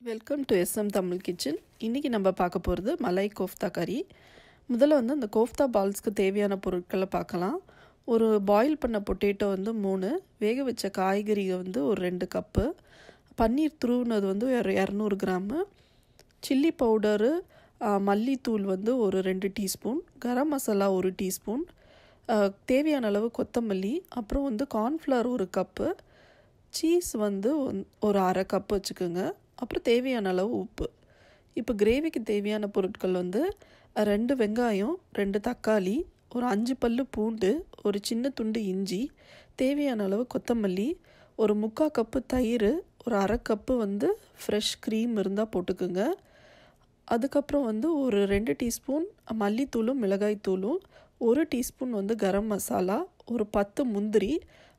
Welcome to SM Tamil kitchen. இன்றைக்கி நம்ம பார்க்க போகிறது மலாய் கோஃப்தா கறி. முதல்ல அந்த கோஃப்தா பால்ஸ்க்கு தேவையான பொருட்களை பார்க்கலாம். ஒரு பாயில் பண்ண பொட்டேட்டோ 3, வேக வச்ச காய்கறி ஒரு 2 கப்பு, பன்னீர் துருவுனது ஒரு 200 கிராமு, சில்லி பவுடரு, மல்லித்தூள் ஒரு 2 டீஸ்பூன், கரம் மசாலா 1 டீஸ்பூன், தேவையான அளவு கொத்தமல்லி, அப்புறம் கார்ன்ஃப்ளவர் 1 கப்பு, சீஸ் ஒரு அரை கப்பு வச்சுக்கோங்க, அப்புறம் தேவையான அளவு உப்பு. இப்போ கிரேவிக்கு தேவையான பொருட்கள் 2 வெங்காயம், 2 தக்காளி, ஒரு 5 பல்லு பூண்டு, ஒரு சின்ன துண்டு இஞ்சி, தேவையான அளவு கொத்தமல்லி, ஒரு 3/4 கப்பு தயிர், ஒரு அரை கப்பு ஃப்ரெஷ் க்ரீம் இருந்தால் போட்டுக்குங்க. அதுக்கப்புறம் ஒரு 2 டீஸ்பூன் மல்லித்தூளும் மிளகாய்த்தூளும், 1 டீஸ்பூன் கரம் மசாலா, ஒரு 10 முந்திரி,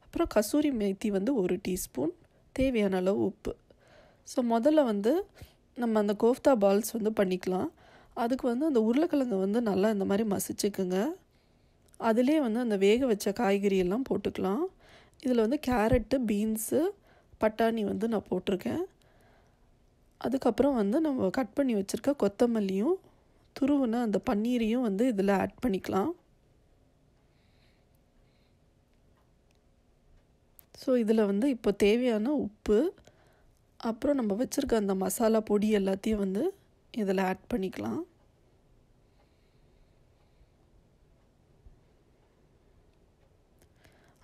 அப்புறம் கசூரி மேத்தி 1 டீஸ்பூன், தேவையான அளவு உப்பு. ஸோ முதல்ல நம்ம அந்த கோஃப்தா பால்ஸ் பண்ணிக்கலாம். அதுக்கு அந்த உருளைக்கிழங்கு நல்லா இந்த மாதிரி மசிச்சுக்குங்க. அதிலே அந்த வேக வச்ச காய்கறி எல்லாம் போட்டுக்கலாம். இதில் கேரட்டு, பீன்ஸு, பட்டாணி நான் போட்டிருக்கேன். அதுக்கப்புறம் நம்ம கட் பண்ணி வச்சுருக்க கொத்தமல்லியும் துருவுன அந்த பன்னீரையும் இதில் ஆட் பண்ணிக்கலாம். ஸோ இதில் இப்போ தேவையான உப்பு, அப்புறம் நம்ம வச்சுருக்க அந்த மசாலா பொடி எல்லாத்தையும் இதில் ஆட் பண்ணிக்கலாம்.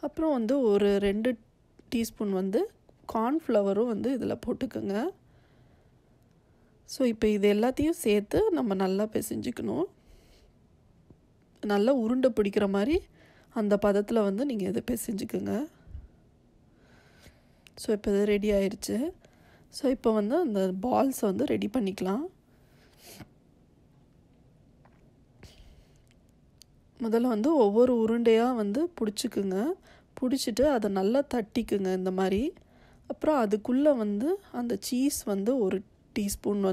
அப்புறம் ஒரு 2 டீஸ்பூன் கார்ன்ஃப்ளவரும் இதில் போட்டுக்கோங்க. ஸோ இப்போ இது எல்லாத்தையும் சேர்த்து நம்ம நல்லா பிசைஞ்சிக்கணும். நல்லா உருண்டை பிடிக்கிற மாதிரி அந்த பதத்தில் நீங்கள் இதை பிசைஞ்சிக்கோங்க. ஸோ இப்போ இது ரெடி ஆயிடுச்சு. ஸோ இப்போ அந்த பால்ஸை ரெடி பண்ணிக்கலாம். முதல்ல ஒவ்வொரு உருண்டையாக பிடிச்சிக்குங்க. பிடிச்சிட்டு அதை நல்லா தட்டிக்குங்க இந்த மாதிரி. அப்புறம் அதுக்குள்ளே அந்த சீஸ் 1 டீஸ்பூன்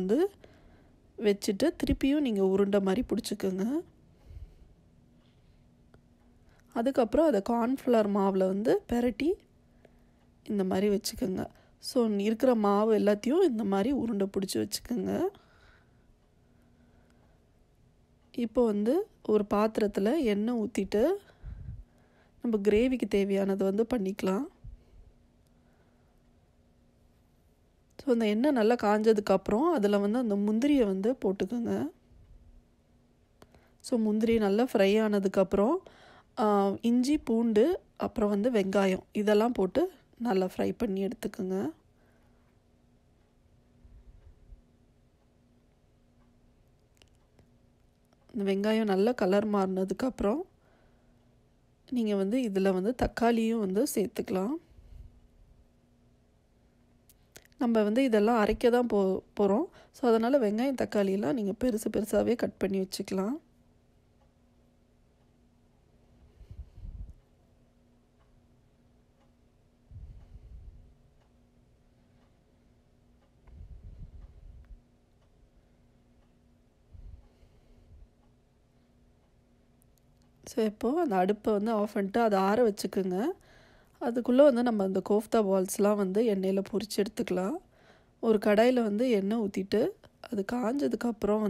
வச்சுட்டு திருப்பியும் நீங்கள் உருண்டை மாதிரி பிடிச்சிக்குங்க. அதுக்கப்புறம் அதை கார்ன்ஃப்ளவர் மாவில் பெரட்டி இந்த மாதிரி வச்சுக்கோங்க. ஸோ இருக்கிற மாவு எல்லாத்தையும் இந்த மாதிரி உருண்டை பிடிச்சி வச்சுக்கோங்க. இப்போ ஒரு பாத்திரத்தில் எண்ணெய் ஊற்றிட்டு நம்ம கிரேவிக்கு தேவையானது பண்ணிக்கலாம். ஸோ அந்த எண்ணெய் நல்லா காஞ்சதுக்கப்புறம் அதில் அந்த முந்திரியை போட்டுக்கோங்க. ஸோ முந்திரி நல்லா ஃப்ரை ஆனதுக்கப்புறம் இஞ்சி, பூண்டு, அப்புறம் வெங்காயம் இதெல்லாம் போட்டு நல்லா ஃப்ரை பண்ணி எடுத்துக்கோங்க. இந்த வெங்காயம் நல்லா கலர் மாறினதுக்கப்புறம் நீங்கள் இதில் தக்காளியும் சேர்த்துக்கலாம். நம்ம இதெல்லாம் அரைக்க தான் போகிறோம். ஸோ அதனால் வெங்காயம், தக்காளியெல்லாம் நீங்கள் பெருசாகவே கட் பண்ணி வச்சுக்கலாம். ஸோ இப்போது அந்த அடுப்பை ஆஃப் பண்ணிட்டு அதை ஆற வச்சுக்கோங்க. அதுக்குள்ளே நம்ம அந்த கோஃப்தா பால்ஸ்லாம் எண்ணெயில் பொரித்து எடுத்துக்கலாம். ஒரு கடாயில் எண்ணெய் ஊற்றிட்டு அது காஞ்சதுக்கப்புறம்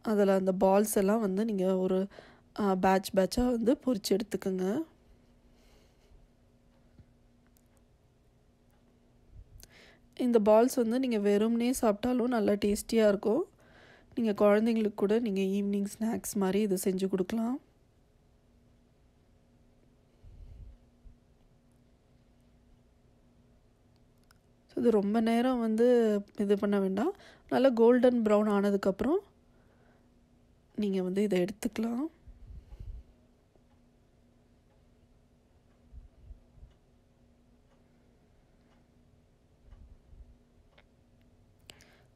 அதில் அந்த பால்ஸ் எல்லாம் நீங்கள் ஒரு பேட்சாக பொரித்து எடுத்துக்கோங்க. இந்த பால்ஸ் நீங்கள் வெறும்னே சாப்பிட்டாலும் நல்லா டேஸ்டியாக இருக்கும். நீங்கள் குழந்தைங்களுக்கு கூட நீங்கள் ஈவினிங் ஸ்நாக்ஸ் மாதிரி இதை செஞ்சு கொடுக்கலாம். இது ரொம்ப நேரம் இது பண்ண வேண்டாம். நல்லா கோல்டன் ப்ரௌன் ஆனதுக்கப்புறம் நீங்கள் இதை எடுத்துக்கலாம்.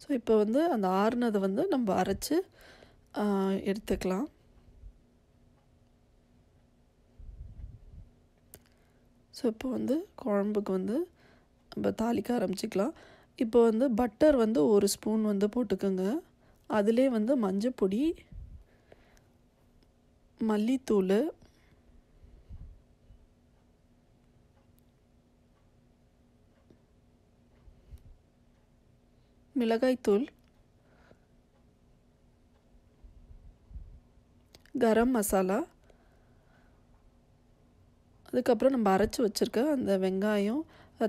ஸோ இப்போ அந்த ஆறுனதை நம்ம அரைச்சி எடுத்துக்கலாம். ஸோ இப்போ குழம்புக்கு நம்ம தாளிக்க ஆரம்பிச்சிக்கலாம். இப்போ பட்டர் 1 ஸ்பூன் போட்டுக்கோங்க. அதிலே மஞ்சள் பொடி, மல்லித்தூள், மிளகாய்த்தூள், கரம் மசாலா, அதுக்கப்புறம் நம்ம அரைச்சி வச்சுருக்க அந்த வெங்காயம்,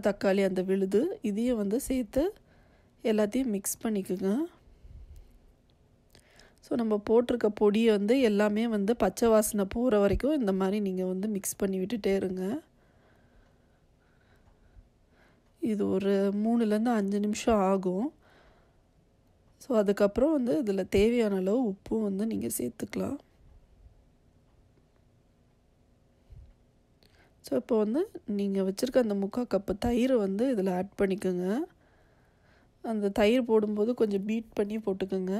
தக்காளி, அந்த விழுது இதையும் வந்து சேர்த்து எல்லாத்தையும் மிக்ஸ் பண்ணிக்கோங்க. ஸோ நம்ம போட்டிருக்க பொடியை வந்து எல்லாமே வந்து பச்சை வாசனை போகிற வரைக்கும் இந்த மாதிரி நீங்கள் வந்து மிக்ஸ் பண்ணி விட்டுட்டே இருங்க. இது ஒரு 3லேருந்து 5 நிமிஷம் ஆகும். ஸோ அதுக்கப்புறம் வந்து இதில் தேவையான அளவு உப்பும் வந்து நீங்கள் சேர்த்துக்கலாம். ஸோ இப்போ வந்து நீங்கள் வச்சுருக்க அந்த 3/4 கப்பு தயிர் வந்து இதில் ஆட் பண்ணிக்கோங்க. அந்த தயிர் போடும்போது கொஞ்சம் பீட் பண்ணி போட்டுக்கோங்க.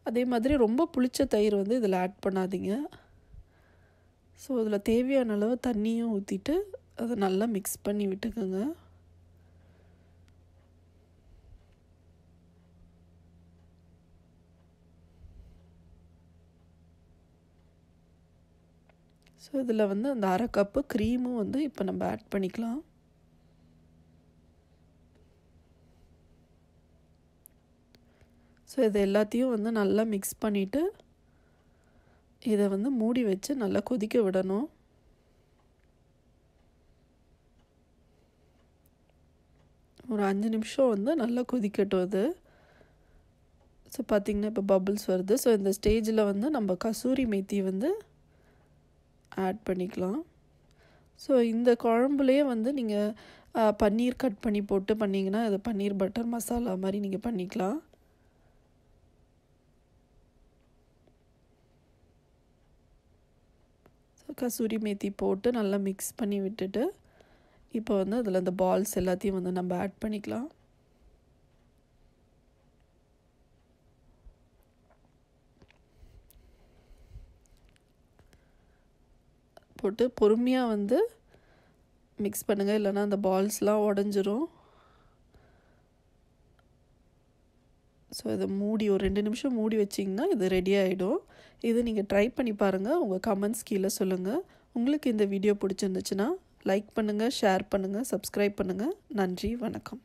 அதே மாதிரி ரொம்ப புளிச்ச தயிர் வந்து இதில் ஆட் பண்ணாதீங்க. ஸோ இதில் தேவையான அளவு தண்ணியும் ஊற்றிட்டு அதை நல்லா மிக்ஸ் பண்ணி விட்டுக்கோங்க. ஸோ இதில் வந்து அந்த 1/2 கப்பு க்ரீமும் வந்து இப்போ நம்ம ஆட் பண்ணிக்கலாம். ஸோ இது எல்லாத்தையும் வந்து நல்லா மிக்ஸ் பண்ணிவிட்டு இதை வந்து மூடி வச்சு நல்லா கொதிக்க விடணும். ஒரு 5 நிமிஷம் வந்து நல்லா கொதிக்கட்டும் அது. ஸோ பார்த்திங்கன்னா இப்போ பபிள்ஸ் வருது. ஸோ இந்த ஸ்டேஜில் வந்து நம்ம கசூரி மேத்தி வந்து ஆட் பண்ணிக்கலாம். ஸோ இந்த குழம்புலேயே வந்து நீங்கள் பன்னீர் கட் பண்ணி போட்டு பண்ணிங்கன்னா அது பன்னீர் பட்டர் மசாலா மாதிரி நீங்கள் பண்ணிக்கலாம். ஸோ கசூரி மேத்தி போட்டு நல்லா மிக்ஸ் பண்ணி விட்டுட்டு இப்போ வந்து அதில் அந்த பால்ஸ் எல்லாத்தையும் வந்து நம்ம ஆட் பண்ணிக்கலாம். போட்டு பொறுமையாக வந்து மிக்ஸ் பண்ணுங்கள், இல்லைன்னா அந்த பால்ஸ்லாம் உடஞ்சிரும். ஸோ இதை மூடி ஒரு 2 நிமிஷம் மூடி வச்சிங்கன்னா இது ரெடி ஆகிடும். இது நீங்கள் ட்ரை பண்ணி பாருங்கள். உங்கள் கமெண்ட்ஸ் கீழே சொல்லுங்கள். உங்களுக்கு இந்த வீடியோ பிடிச்சிருந்துச்சுன்னா லைக் பண்ணுங்கள், ஷேர் பண்ணுங்கள், சப்ஸ்கிரைப் பண்ணுங்கள். நன்றி, வணக்கம்.